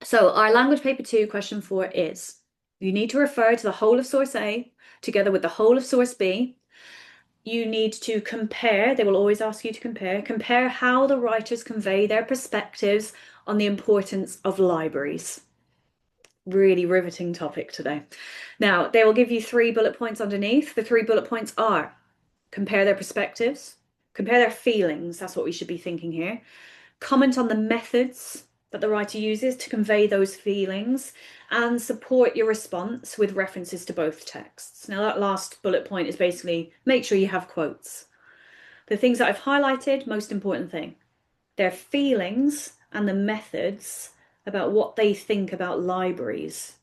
So our language paper 2 question 4 is, you need to refer to the whole of source A together with the whole of source B. You need to compare, they will always ask you to compare how the writers convey their perspectives on the importance of libraries. Really riveting topic today. Now, they will give you 3 bullet points underneath. The 3 bullet points are compare their perspectives, compare their feelings, that's what we should be thinking here. Comment on the methods that the writer uses to convey those feelings, and support your response with references to both texts. Now, that last bullet point is basically make sure you have quotes. The things that I've highlighted, most important thing, their feelings and the methods about what they think about libraries,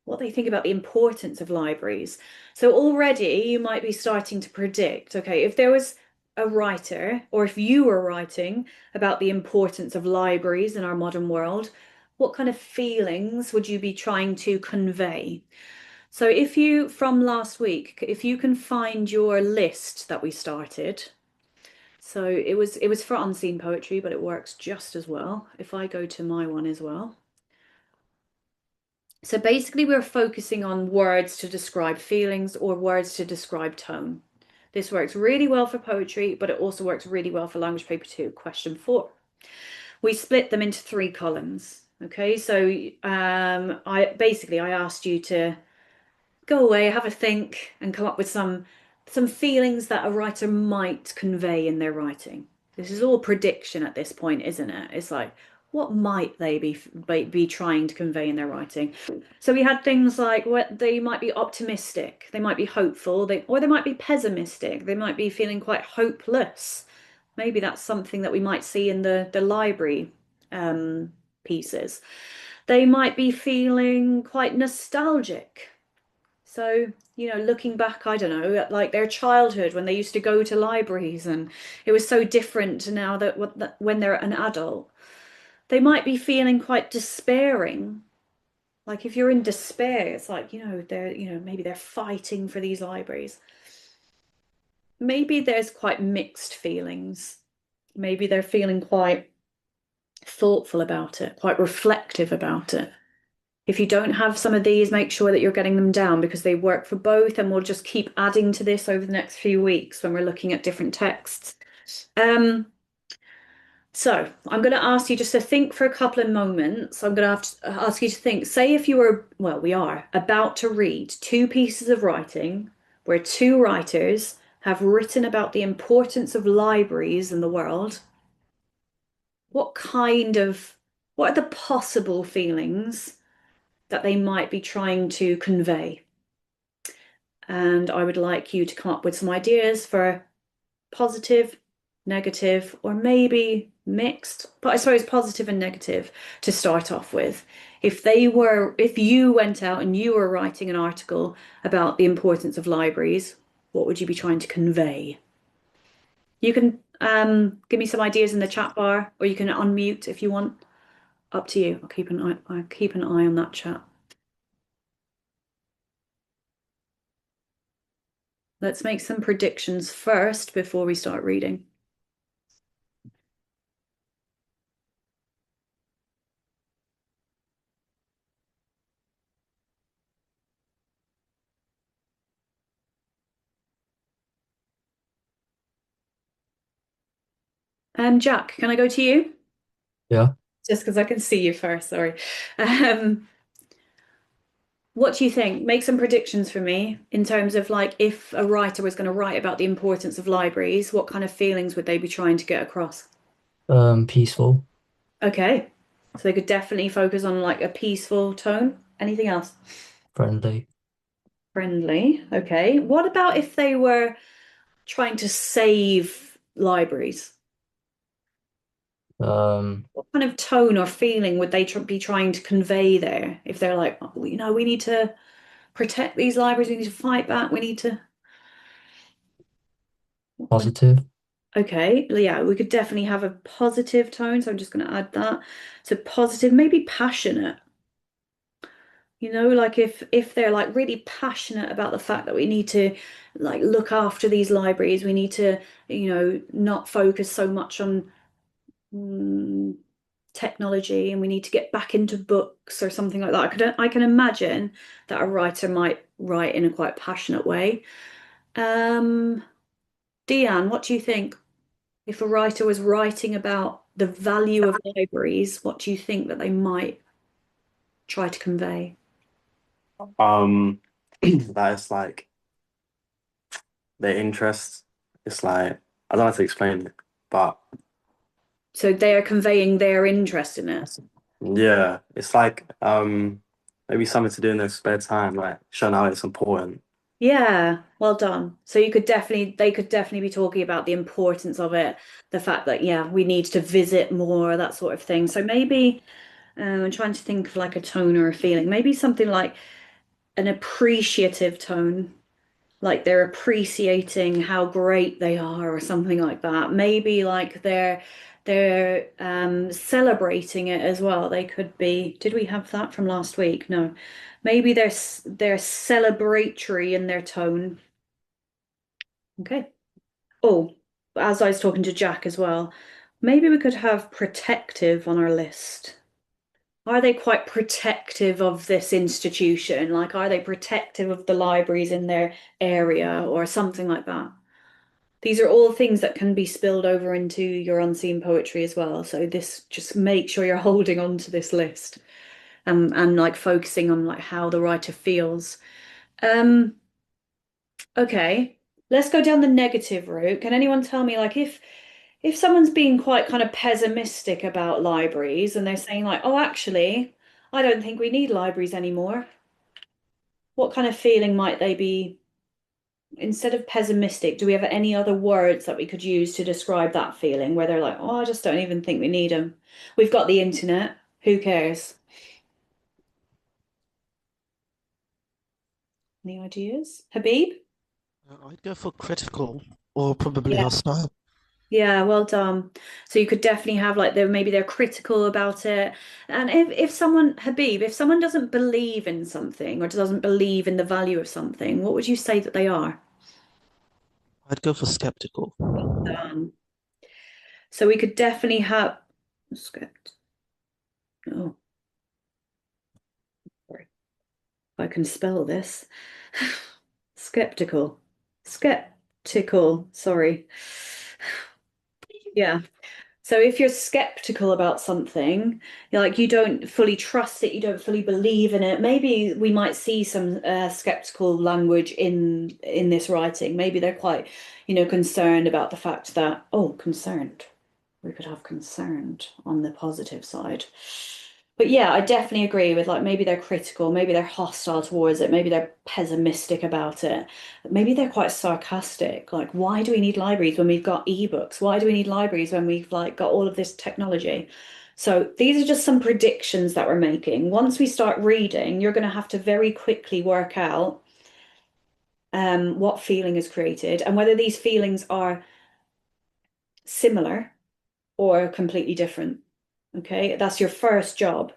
what they think about the importance of libraries. So already you might be starting to predict, okay, if there was a writer, or if you were writing about the importance of libraries in our modern world, what kind of feelings would you be trying to convey? So if you, from last week, if you can find your list that we started, so it was for unseen poetry, but it works just as well if I go to my one as well. So basically, we're focusing on words to describe feelings or words to describe tone. This works really well for poetry, but it also works really well for language paper 2, question 4. We split them into 3 columns. Okay, so I asked you to go away, have a think, and come up with some feelings that a writer might convey in their writing. This is all prediction at this point, isn't it? It's like, what might they be trying to convey in their writing? So we had things like what they might be optimistic, they might be hopeful, or they might be pessimistic, they might be feeling quite hopeless. Maybe that's something that we might see in the library pieces. They might be feeling quite nostalgic. So, looking back, I don't know, at like their childhood when they used to go to libraries and it was so different to now that when they're an adult. They might be feeling quite despairing. Like if you're in despair, it's like, maybe they're fighting for these libraries. Maybe there's quite mixed feelings. Maybe they're feeling quite thoughtful about it, quite reflective about it. If you don't have some of these, make sure that you're getting them down because they work for both, and we'll just keep adding to this over the next few weeks when we're looking at different texts. So I'm going to ask you just to think for a couple of moments. I'm going to have to ask you to think, say if you were, well, we are about to read 2 pieces of writing where 2 writers have written about the importance of libraries in the world. What what are the possible feelings that they might be trying to convey? And I would like you to come up with some ideas for positive, negative, or maybe mixed, but I suppose positive and negative to start off with. If you went out and you were writing an article about the importance of libraries, what would you be trying to convey? You can give me some ideas in the chat bar, or you can unmute if you want. Up to you. I'll keep an eye on that chat. Let's make some predictions first before we start reading. Jack, can I go to you? Yeah. Just because I can see you first, sorry. Um, what do you think? Make some predictions for me in terms of like if a writer was going to write about the importance of libraries, what kind of feelings would they be trying to get across? Peaceful, Okay. So they could definitely focus on like a peaceful tone. Anything else? friendly, Friendly. Okay. What about if they were trying to save libraries? um, What kind of tone or feeling would they be trying to convey there? If they're like, oh, we need to protect these libraries, we need to fight back, we need to. What kind positive. Okay, yeah, we could definitely have a positive tone, so I'm just going to add that. So positive, maybe passionate. Like if they're like really passionate about the fact that we need to like look after these libraries, we need to, not focus so much on mm, technology and we need to get back into books or something like that. I can imagine that a writer might write in a quite passionate way. Um, Deanne, what do you think? If a writer was writing about the value of libraries, what do you think that they might try to convey? Um, that is like their interest. It's like I don't know how to explain it, but So they are conveying their interest in it. yeah, it's like maybe something to do in their spare time, like showing how it's important. Yeah, well done. So they could definitely be talking about the importance of it, the fact that, yeah, we need to visit more, that sort of thing. So maybe I'm trying to think of like a tone or a feeling, maybe something like an appreciative tone, like they're appreciating how great they are or something like that. Maybe like they're celebrating it as well. They could be, did we have that from last week? No. Maybe they're celebratory in their tone. Okay. Oh, as I was talking to Jack as well, maybe we could have protective on our list. Are they quite protective of this institution? Like, are they protective of the libraries in their area or something like that? These are all things that can be spilled over into your unseen poetry as well. So this just make sure you're holding on to this list and like focusing on like how the writer feels. Um, okay, let's go down the negative route. Can anyone tell me like if someone's being quite kind of pessimistic about libraries and they're saying like, oh, actually, I don't think we need libraries anymore. What kind of feeling might they be? Instead of pessimistic, do we have any other words that we could use to describe that feeling where they're like, oh, I just don't even think we need them. We've got the internet. Who cares? Any ideas? Habib? I'd go for critical or probably Yeah. hostile. Yeah, well done. So you could definitely have like they're critical about it. And if someone, Habib, if someone doesn't believe in something or doesn't believe in the value of something, what would you say that they are? I'd go for skeptical. So we could definitely have script. Oh, sorry. If I can spell this. Skeptical. Skeptical. Sorry. Yeah. So if you're skeptical about something, like you don't fully trust it, you don't fully believe in it, maybe we might see some skeptical language in this writing. Maybe they're quite, concerned about the fact that, oh, concerned. We could have concerned on the positive side. But yeah, I definitely agree with like maybe they're critical, maybe they're hostile towards it, maybe they're pessimistic about it. Maybe they're quite sarcastic. Like, why do we need libraries when we've got ebooks? Why do we need libraries when we've like got all of this technology? So these are just some predictions that we're making. Once we start reading, you're going to have to very quickly work out what feeling is created and whether these feelings are similar or completely different. Okay, that's your first job.